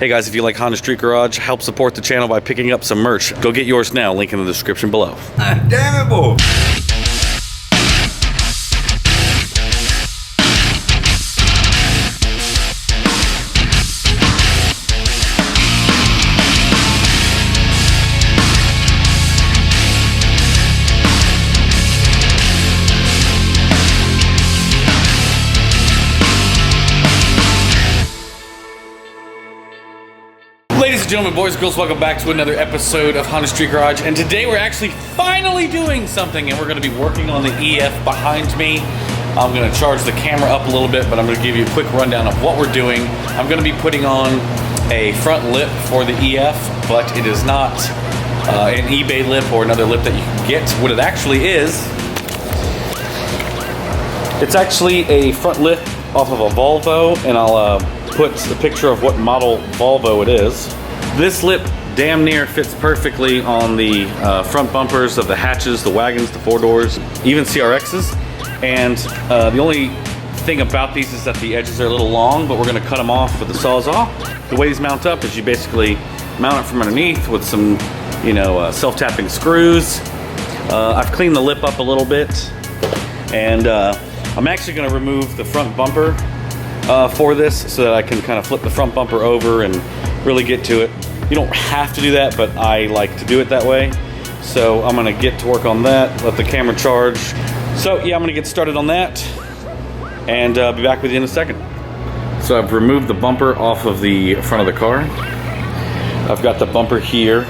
Hey guys, if you like Honda Street Garage, help support the channel by picking up some merch. Go get yours now, link in the description below. Damn it, boy. Ladies and gentlemen, boys and girls, welcome back to another episode of Honda Street Garage. And today we're actually finally doing something, and we're going to be working on the EF behind me. I'm going to charge the camera up a little bit, but I'm going to give you a quick rundown of what we're doing. I'm going to be putting on a front lip for the EF, but it is not an eBay lip or another lip that you can get. What it actually is, it's actually a front lip off of a Volvo, and I'll put a picture of what model Volvo it is. This lip damn near fits perfectly on the front bumpers of the hatches, the wagons, the four doors, even CRXs. And the only thing about these is that the edges are a little long, but we're gonna cut them off with the Sawzall. The way these mount up is you basically mount it from underneath with some, self-tapping screws. I've cleaned the lip up a little bit, and I'm actually gonna remove the front bumper for this so that I can kind of flip the front bumper over and really get to it. You don't have to do that, but I like to do it that way. So I'm gonna get to work on that, let the camera charge. So yeah, I'm gonna get started on that and be back with you in a second. So I've removed the bumper off of the front of the car. I've got the bumper here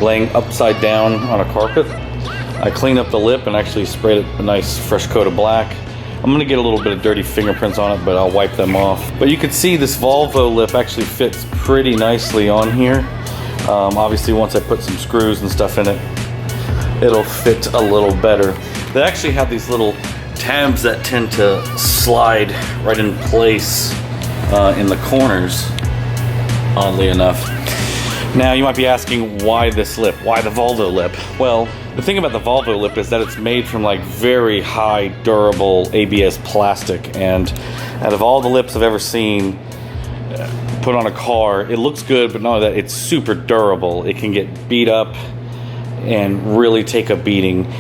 laying upside down on a carpet. I cleaned up the lip and actually sprayed it a nice fresh coat of black. I'm gonna get a little bit of dirty fingerprints on it, but I'll wipe them off. But you can see this Volvo lip actually fits pretty nicely on here. Obviously, once I put some screws and stuff in it, it'll fit a little better. They actually have these little tabs that tend to slide right in place in the corners, oddly enough. Now, you might be asking, why this lip? Why the Volvo lip? Well, the thing about the Volvo lip is that it's made from like very high durable ABS plastic, and out of all the lips I've ever seen put on a car, it looks good, but not only that, it's super durable. It can get beat up and really take a beating.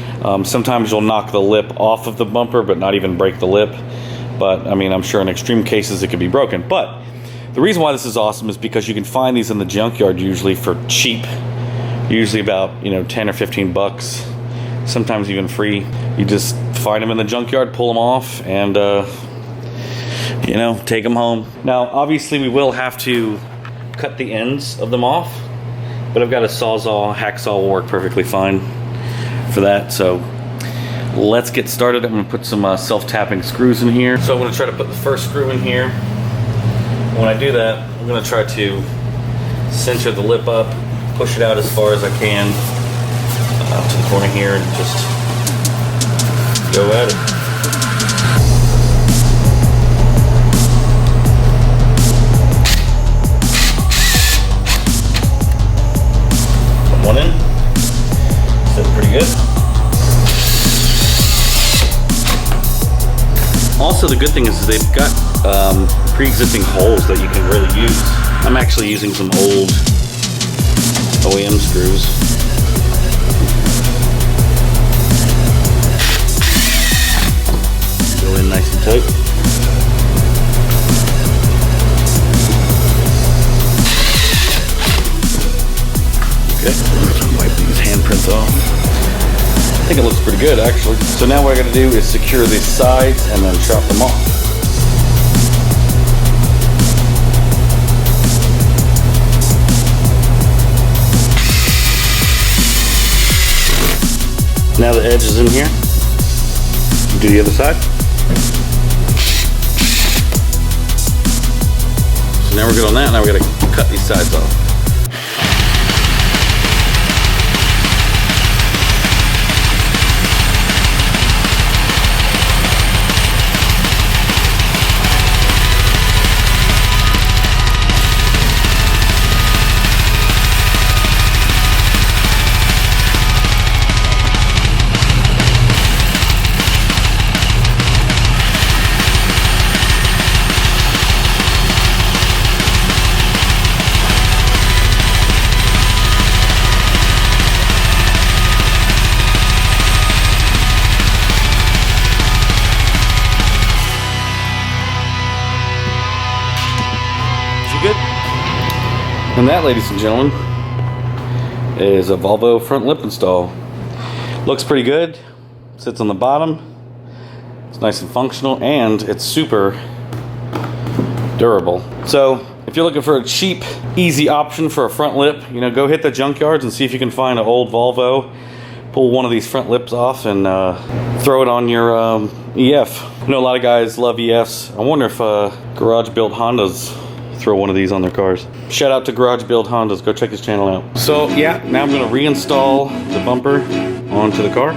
Sometimes you'll knock the lip off of the bumper, but not even break the lip. But I mean, I'm sure in extreme cases it could be broken. But the reason why this is awesome is because you can find these in the junkyard usually for cheap. Usually about 10 or 15 bucks, sometimes even free. You just find them in the junkyard, pull them off, and take them home. Now obviously we will have to cut the ends of them off, but I've got a Sawzall. Hacksaw will work perfectly fine for that. So let's get started. I'm gonna put some self-tapping screws in here. So I'm gonna try to put the first screw in here. When I do that, I'm gonna try to center the lip up, push it out as far as I can to the corner here, and just go at it. Put one in. That's pretty good. Also, the good thing is they've got pre-existing holes that you can really use. I'm actually using some old OEM screws. Go in nice and tight. Okay, wipe these handprints off. I think it looks pretty good actually. So now what I gotta do is secure these sides and then chop them off. Now the edge is in here. Do the other side. So now we're good on that. Now we gotta cut these sides off. And that, ladies and gentlemen, is a Volvo front lip install. Looks pretty good. Sits on the bottom. It's nice and functional, and it's super durable. So if you're looking for a cheap, easy option for a front lip, you know, go hit the junkyards and see if you can find an old Volvo. Pull one of these front lips off and throw it on your EF. I know a lot of guys love EFs. I wonder if garage built Hondas throw one of these on their cars. Shout out to Garage Build Hondas. Go check his channel out. So yeah, now I'm gonna reinstall the bumper onto the car.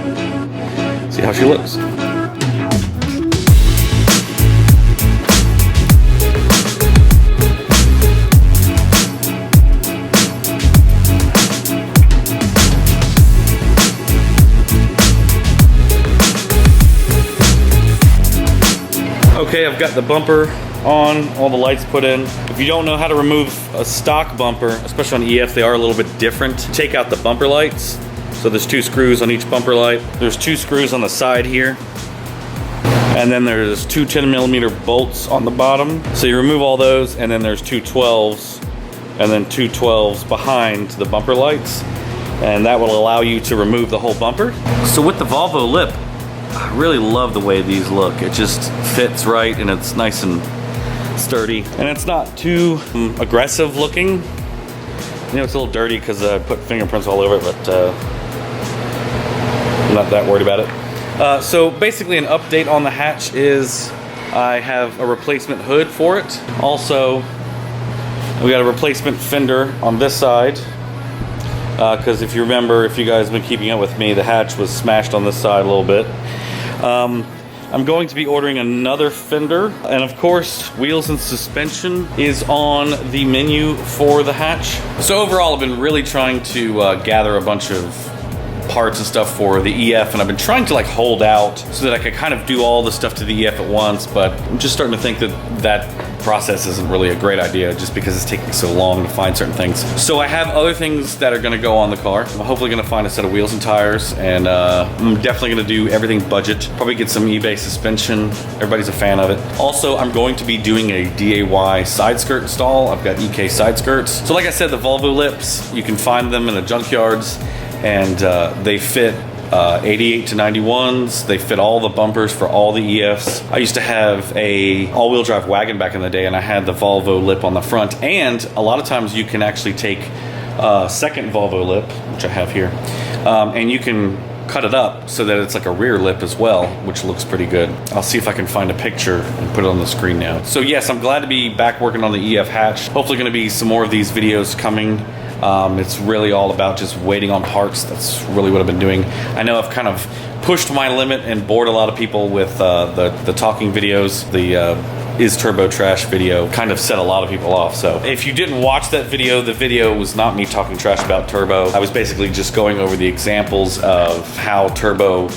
See how she looks. Okay, I've got the bumper on, all the lights put in. If you don't know how to remove a stock bumper, especially on EF, they are a little bit different. Take out the bumper lights. So there's 2 screws on each bumper light. There's 2 screws on the side here. And then there's 2 10mm bolts on the bottom. So you remove all those, and then there's 2 12s, and then 2 12s behind the bumper lights. And that will allow you to remove the whole bumper. So with the Volvo lip, I really love the way these look. It just fits right, and it's nice and sturdy, and it's not too aggressive looking. You know, it's a little dirty because I put fingerprints all over it, but I'm not that worried about it. So basically an update on the hatch is I have a replacement hood for it. Also, we got a replacement fender on this side because if you remember, if you guys have been keeping up with me, the hatch was smashed on this side a little bit. I'm going to be ordering another fender, and of course, wheels and suspension is on the menu for the hatch. So overall, I've been really trying to gather a bunch of parts and stuff for the EF, and I've been trying to like hold out so that I could kind of do all the stuff to the EF at once, but I'm just starting to think that that process isn't really a great idea just because it's taking so long to find certain things. So I have other things that are gonna go on the car. I'm hopefully gonna find a set of wheels and tires, and I'm definitely gonna do everything budget. Probably get some eBay suspension. Everybody's a fan of it. Also, I'm going to be doing a DIY side skirt install. I've got EK side skirts. So like I said, the Volvo lips, you can find them in the junkyards, and they fit 88 to 91s. They fit all the bumpers for all the EFs. I used to have a all-wheel drive wagon back in the day, and I had the Volvo lip on the front, and a lot of times you can actually take a second Volvo lip, which I have here, and you can cut it up so that it's like a rear lip as well, which looks pretty good. I'll see if I can find a picture and put it on the screen now. So yes, I'm glad to be back working on the EF hatch. Hopefully gonna be some more of these videos coming. It's really all about just waiting on parts. That's really what I've been doing. I know I've kind of pushed my limit and bored a lot of people with the talking videos. The Is Turbo Trash video kind of set a lot of people off. So if you didn't watch that video, the video was not me talking trash about turbo. I was basically just going over the examples of how turbo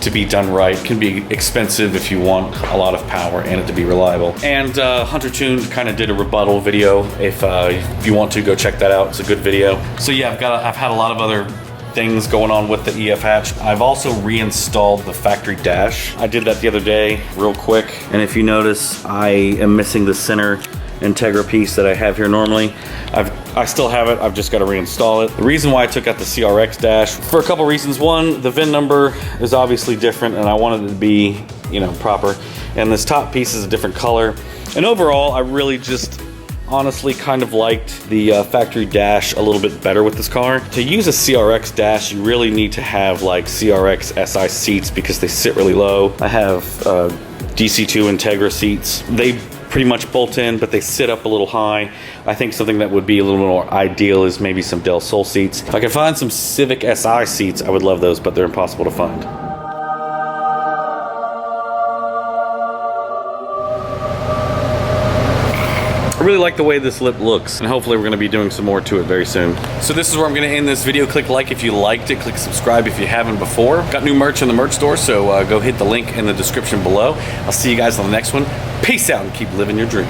to be done right can be expensive if you want a lot of power and it to be reliable. And Hunter Tuned kind of did a rebuttal video. If you want to, go check that out. It's a good video. So yeah, I've had a lot of other things going on with the EF hatch. I've also reinstalled the factory dash. I did that the other day real quick, and if you notice, I am missing the center Integra piece that I have here normally. I still have it, I've just got to reinstall it. The reason why I took out the CRX dash, for a couple reasons. One, the VIN number is obviously different, and I wanted it to be, you know, proper. And this top piece is a different color. And overall, I really just honestly kind of liked the factory dash a little bit better with this car. To use a CRX dash, you really need to have like CRX SI seats because they sit really low. I have DC2 Integra seats. They pretty much bolt in, but they sit up a little high. I think something that would be a little more ideal is maybe some Del Sol seats. If I could find some Civic SI seats, I would love those, but they're impossible to find. I really like the way this lip looks, and hopefully we're gonna be doing some more to it very soon. So this is where I'm gonna end this video. Click like if you liked it, click subscribe if you haven't before. Got new merch in the merch store, so go hit the link in the description below. I'll see you guys on the next one. Peace out and keep living your dream.